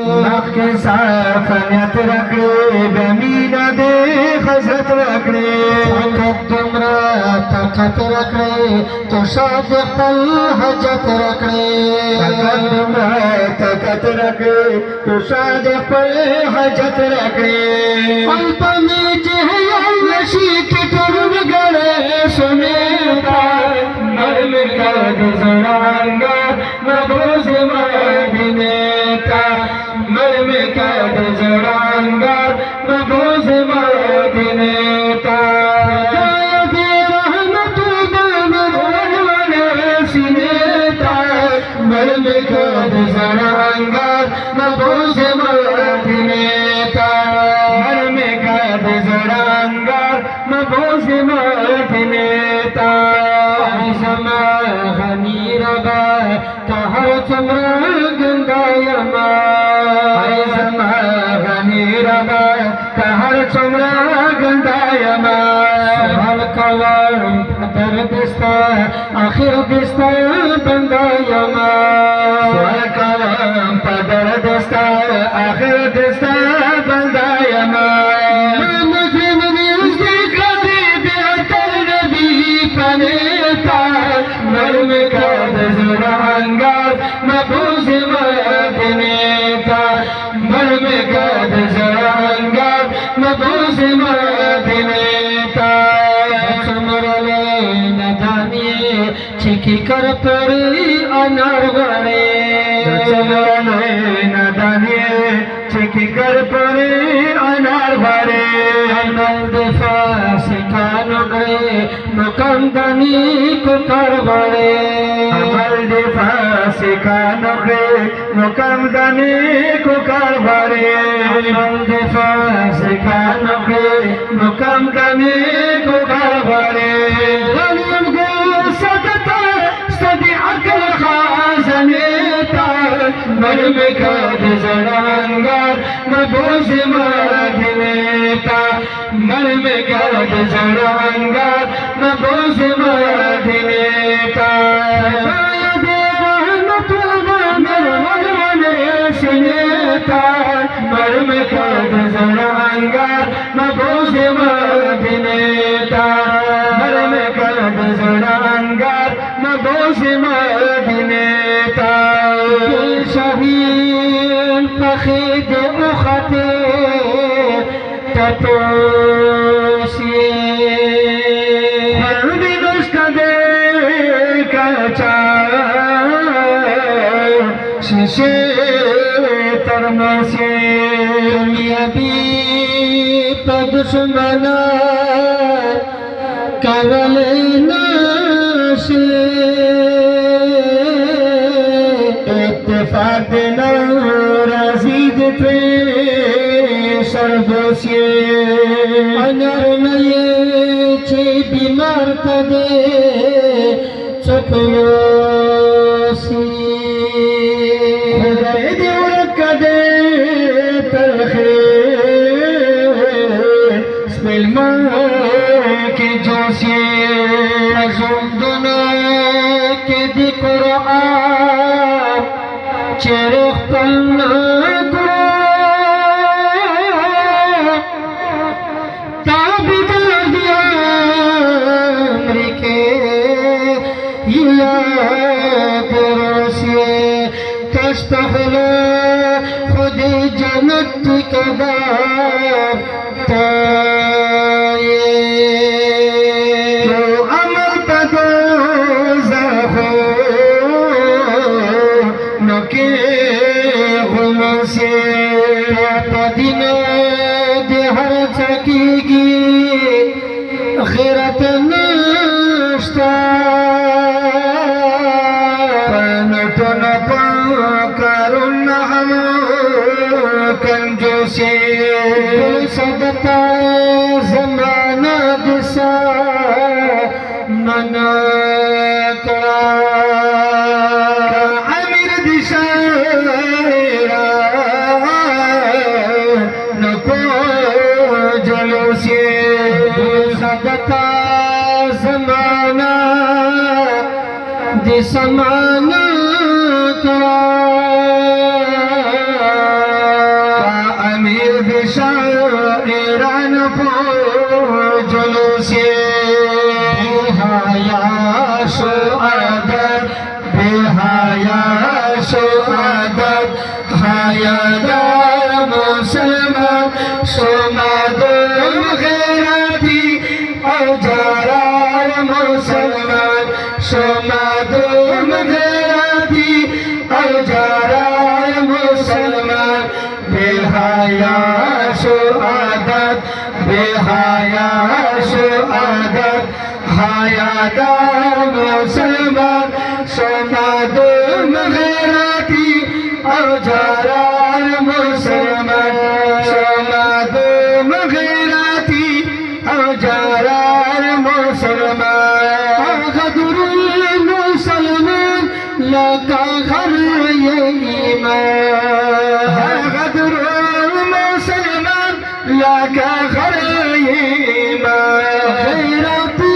مخی صافنیت رکڑے بمینا دے خزرت رکڑے طاقت دمرا طاقت رکڑے تو شاد قل حجت رکڑے طاقت دمرا طاقت رکڑے تو شاد قل حجت رکڑے قلب میں جہیا نشی کی ٹرم گڑے سنے تا مرم کر زرانگا مبوز مدینے تا مرم کر زرانگا مبوز مدینے تا مرم کد زرانگار مبوز مدینے تا مرم کد زرانگار مبوز مدینے تا زما غنی ربا تہر چمرا گندا یما زما غنی ربا تہر چمرا گندا یما سوال کوام در دستا آخر دستا بندا یما سوال کوام پدر دستا آخر دستا بندا یما مجرم نیوزی کدی بیعتر نبی پنیتا مرم کد زرانگار مبوز مدینے تا مرم کد زرانگار مبوز مدینے تا چمرلے ندانی چکی کر پری انار غڑے چمرلے ندانی چکی کر پری انار غڑے عمل دفاع سکانو گئے مقام دانی کو کر غڑے عمل دفاع سکانو گئے مقام دانی کو کر غڑے عمل دفاع سکانو گئے مقام دانی کو کر غڑے غنیم گو صدتا صدی عقل خازنیتا مرم کد زرانگار مبوز مدینے تا مرم کد زرانگار مبوز مدینے تا باید رحمت مرم سنیتا مرم کد زرانگار مبوز مدینے تا مرم کد زرانگار مبوز مدینے تا شهید فخید اخته تطوسی فرد دشکده کچا شیشه ترمسی میابی پدشمنا کولی ناشی اتفاق نور رزید تے سربوسی انر نئے چی بیمار تدے چپلوسی خدای دیورک کدے تلخیر سمیل ماں کی جوسی زمدنا کی دی قرآن چرخ پلنا کرو تابد دیا امریکے یاد روسی تشتغل خود جنت کدار تائے جو عمل تدو زخو نکی غمسی تدین دی ہر چکی گی غیرت نشتا پنٹن پاکرن ہم کنجوسی صدقہ زمانہ دسا منا کرا امیر دشا نکو جلوسی صدقہ زمانہ دسمانہ کرا বেহায়াদার মুসলমান সমাদম গেরাতি অজারার মুসলমান সমাদম গেরাতি অজারার মুসলমান বেহায়া শুআদাত বেহায়া শুআদাত হায়াদার মুসলমান সমাদম গেরাতি অজারার মুসলমান সমাদম গেরাতি অজারার মুসলমান গদরুল মুসলমান লাকা ঘর ঈমান গদরুল মুসলমান লাকা ঘর ঈমান গেরাতি